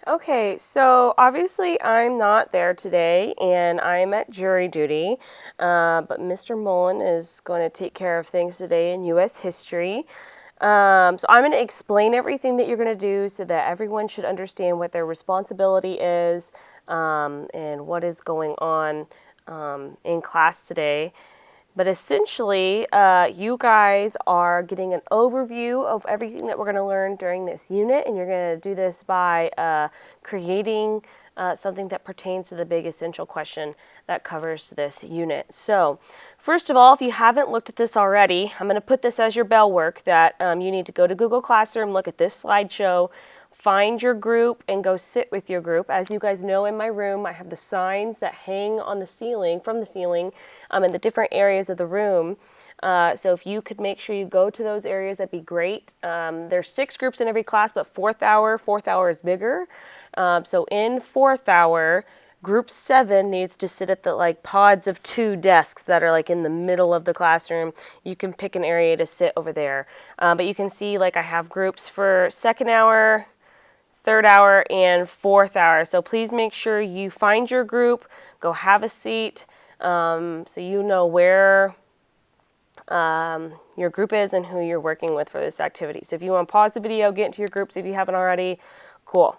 Okay, so obviously I'm not there today and I'm at jury duty, but Mr. Mullen is going to take care of things today in U.S. history. So I'm going to explain everything that you're going to do so that everyone should understand what their responsibility is and what is going on in class today. But essentially, you guys are getting an overview of everything that we're going to learn during this unit, and you're going to do this by creating something that pertains to the big essential question that covers this unit. So, first of all, if you haven't looked at this already, I'm going to put this as your bell work that you need to go to Google Classroom, look at this slideshow, find your group and go sit with your group. As you guys know, in my room, I have the signs that hang on the ceiling, from the ceiling, in the different areas of the room. So if you could make sure you go to those areas, that'd be great. There's 6 groups in every class, but fourth hour is bigger. So in fourth hour, Group 7 needs to sit at the pods of 2 desks that are in the middle of the classroom. You can pick an area to sit over there. But you can see I have groups for second hour, third hour, and fourth hour. So please make sure you find your group, go have a seat, so you know where your group is and who you're working with for this activity. So if you want to pause the video, get into your groups if you haven't already, cool.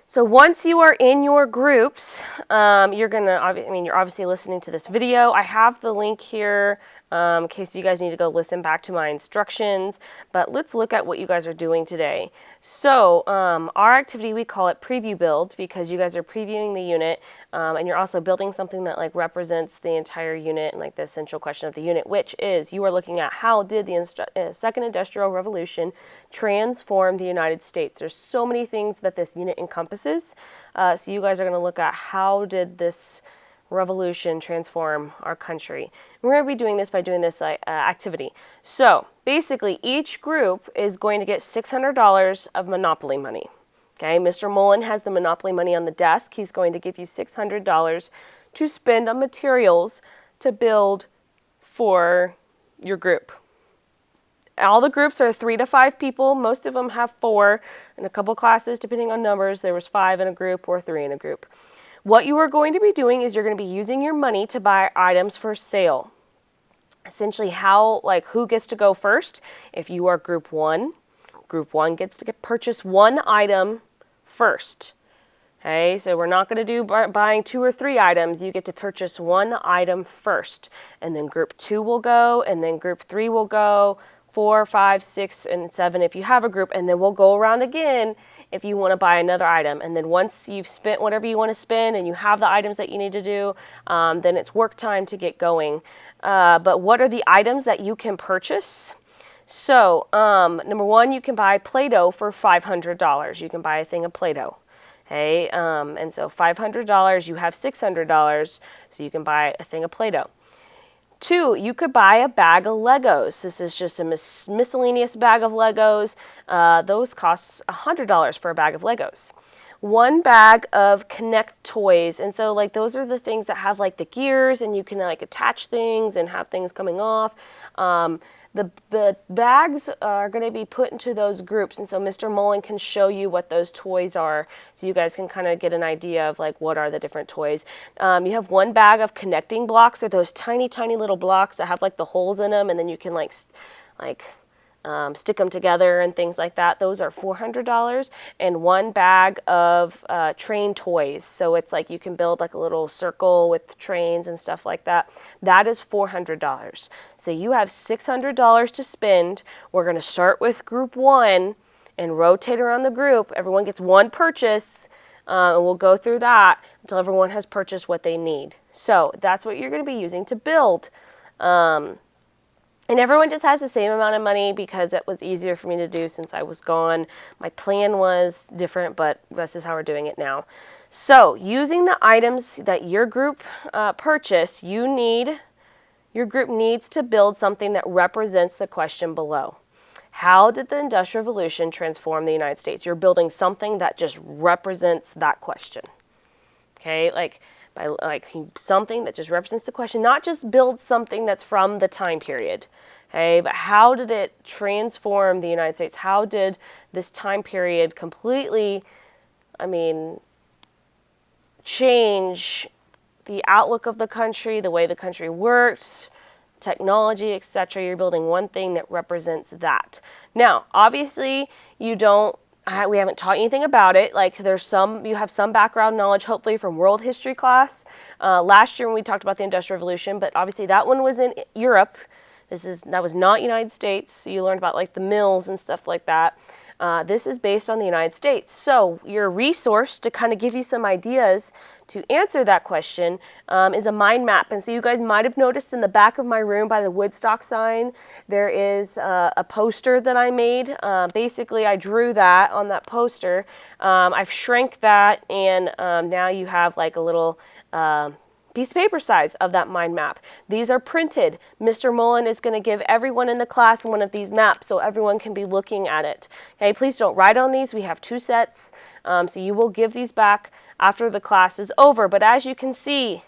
So once you are in your groups, you're obviously listening to this video. I have the link here in case you guys need to go listen back to my instructions. But let's look at what you guys are doing today. So our activity, we call it preview build because you guys are previewing the unit, and you're also building something that represents the entire unit and the essential question of the unit, which is you are looking at how did the Second Industrial Revolution transform the United States. There's so many things that this unit encompasses. So you guys are going to look at how did this revolution transform our country. We're going to be doing this by doing this activity. So basically, each group is going to get $600 of Monopoly money. Okay, Mr. Mullen has the Monopoly money on the desk. He's going to give you $600 to spend on materials to build for your group. All the groups are 3 to 5 people. Most of them have 4. In a couple classes, depending on numbers, there was 5 in a group or 3 in a group. What you are going to be doing is you're going to be using your money to buy items for sale. Essentially, who gets to go first? If you are Group 1 gets to purchase 1 item first. Okay, so we're not going to do buying 2 or 3 items. You get to purchase 1 item first. And then Group 2 will go, and then Group 3 will go, 4, 5, 6, and 7 if you have a group, and then we'll go around again if you want to buy another item. And then once you've spent whatever you want to spend and you have the items that you need to do, then it's work time to get going. But what are the items that you can purchase? So, number 1, you can buy Play-Doh for $500. You can buy a thing of Play-Doh. Okay, and so $500, you have $600, so you can buy a thing of Play-Doh. 2, you could buy a bag of Legos. This is just a miscellaneous bag of Legos. Those cost $100 for a bag of Legos. 1 bag of Connect toys, and so those are the things that have the gears, and you can attach things and have things coming off. The bags are going to be put into those groups, and so Mr. Mullen can show you what those toys are, so you guys can kind of get an idea of what are the different toys. You have 1 bag of connecting blocks. They're those tiny, tiny little blocks that have the holes in them, and then you can stick them together and things like that. Those are $400. And 1 bag of train toys. So it's you can build a little circle with trains and stuff like that. That is $400. So you have $600 to spend. We're going to start with Group 1 and rotate around the group. Everyone gets 1 purchase. And we'll go through that until everyone has purchased what they need. So that's what you're going to be using to build. And everyone just has the same amount of money because it was easier for me to do since I was gone. My plan was different, but this is how we're doing it now. So using the items that your group purchased, your group needs to build something that represents the question below. How did the Industrial Revolution transform the United States? You're building something that just represents that question. Okay, something that just represents the question, not just build something that's from the time period. Okay, but how did it transform the United States? How did this time period completely, change the outlook of the country, the way the country works, technology, etc. You're building one thing that represents that. Now, obviously, we haven't taught you anything about it. Like you have some background knowledge, hopefully from world history class. Last year when we talked about the Industrial Revolution, but obviously that one was in Europe. That was not United States. So you learned about like the mills and stuff like that. This is based on the United States. So your resource to kind of give you some ideas to answer that question is a mind map. And so you guys might have noticed in the back of my room by the Woodstock sign, there is a poster that I made. Basically, I drew that on that poster. I've shrank that, and now you have like a little piece of paper size of that mind map. These are printed. Mr. Mullen is going to give everyone in the class one of these maps so everyone can be looking at it. Okay, please don't write on these. We have 2 sets, so you will give these back after the class is over. But as you can see,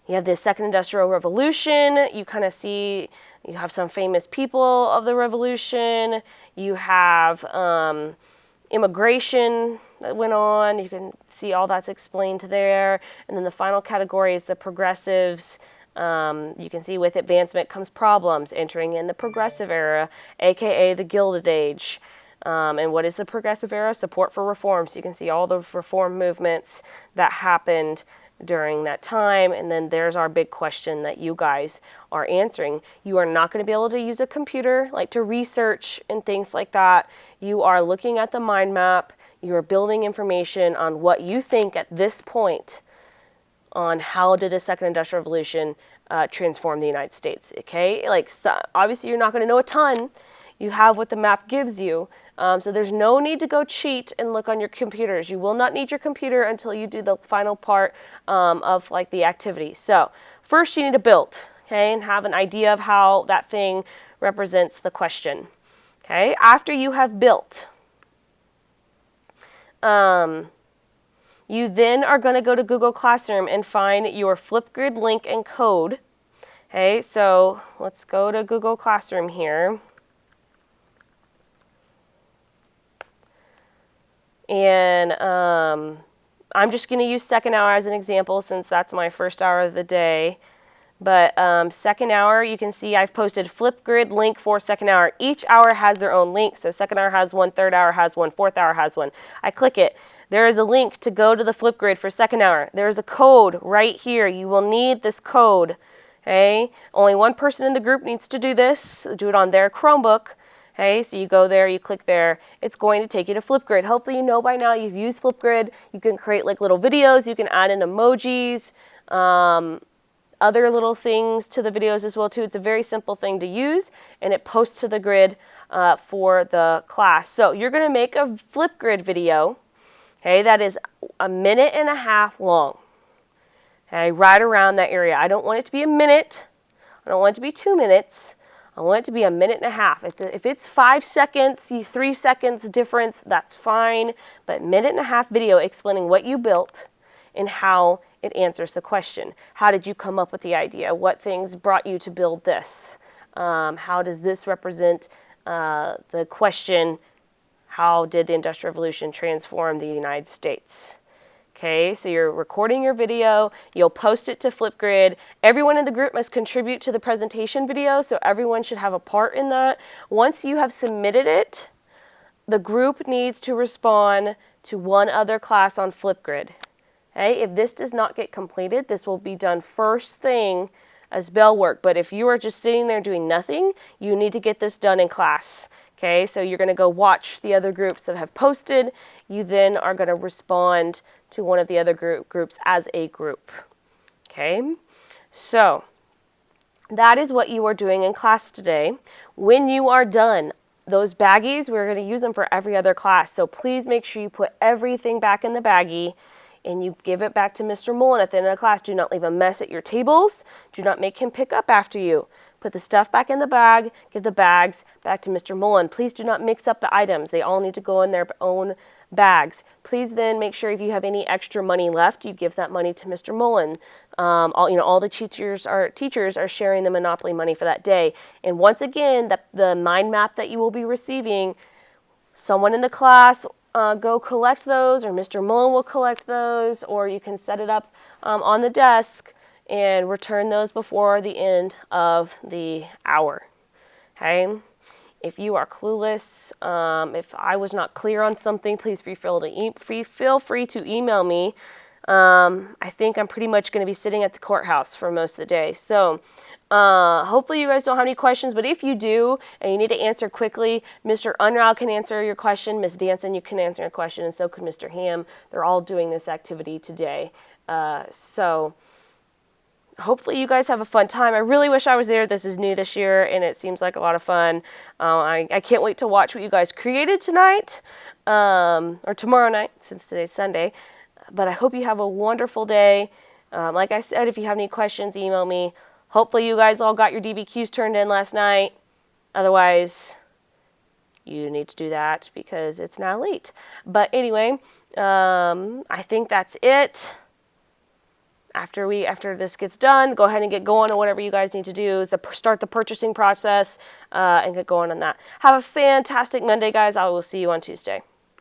you have the Second Industrial Revolution. You kind of see, you have some famous people of the revolution. You have immigration that went on. You can see all that's explained there. And then the final category is the progressives. You can see with advancement comes problems, entering in the progressive era, aka the Gilded Age. And what is the progressive era? Support for reform. So you can see all the reform movements that happened during that time. And then there's our big question that you guys are answering. You are not going to be able to use a computer like to research and things like that. You are looking at the mind map. You are building information on what you think at this point on how did the Second Industrial Revolution transform the United States. Okay, obviously you're not going to know a ton. You have what the map gives you. So there's no need to go cheat and look on your computers. You will not need your computer until you do the final part of like the activity. So first you need to build, okay, and have an idea of how that thing represents the question. Okay, after you have built, you then are going to go to Google Classroom and find your Flipgrid link and code. Okay, so let's go to Google Classroom here. And I'm just going to use second hour as an example since that's my first hour of the day. But second hour, you can see I've posted Flipgrid link for second hour. Each hour has their own link. So second hour has one, third hour has one, fourth hour has one. I click it. There is a link to go to the Flipgrid for second hour. There's a code right here. You will need this code. Okay? Only one person in the group needs to do this. Do it on their Chromebook. Okay, so you go there, you click there, it's going to take you to Flipgrid. Hopefully you know by now you've used Flipgrid. You can create like little videos, you can add in emojis, other little things to the videos as well too. It's a very simple thing to use, and it posts to the grid for the class. So you're going to make a Flipgrid video, okay, that is 1.5 minutes long, okay, right around that area. I don't want it to be a minute. I don't want it to be 2 minutes. I want it to be 1.5 minutes. If it's 5 seconds, 3 seconds difference, that's fine. But 1.5 minute video explaining what you built and how it answers the question. How did you come up with the idea? What things brought you to build this? How does this represent the question, how did the Industrial Revolution transform the United States? Okay, so you're recording your video, you'll post it to Flipgrid. Everyone in the group must contribute to the presentation video, so everyone should have a part in that. Once you have submitted it, the group needs to respond to one other class on Flipgrid. Okay, if this does not get completed, this will be done first thing as bell work. But if you are just sitting there doing nothing, you need to get this done in class. Okay, so you're going to go watch the other groups that have posted. You then are going to respond to one of the other groups as a group. Okay, so that is what you are doing in class today. When you are done, those baggies, we're going to use them for every other class. So please make sure you put everything back in the baggie and you give it back to Mr. Mullen at the end of the class. Do not leave a mess at your tables. Do not make him pick up after you. Put the stuff back in the bag, give the bags back to Mr. Mullen. Please do not mix up the items. They all need to go in their own bags. Please then make sure if you have any extra money left, you give that money to Mr. Mullen. All the teachers are sharing the Monopoly money for that day. And once again, the mind map that you will be receiving, someone in the class go collect those, or Mr. Mullen will collect those, or you can set it up on the desk and return those before the end of the hour. Okay? If you are clueless, if I was not clear on something, please feel free to email me. I think I'm pretty much going to be sitting at the courthouse for most of the day. So hopefully you guys don't have any questions, but if you do and you need to answer quickly, Mr. Unrau can answer your question, Ms. Danson, you can answer your question, and so could Mr. Ham. They're all doing this activity today. So hopefully you guys have a fun time. I really wish I was there. This is new this year, and it seems like a lot of fun. I can't wait to watch what you guys created tonight, or tomorrow night, since today's Sunday. But I hope you have a wonderful day. Like I said, if you have any questions, email me. Hopefully you guys all got your DBQs turned in last night. Otherwise, you need to do that because it's now late. But anyway, I think that's it. After this gets done, go ahead and get going on whatever you guys need to do. Start the purchasing process and get going on that. Have a fantastic Monday, guys. I will see you on Tuesday.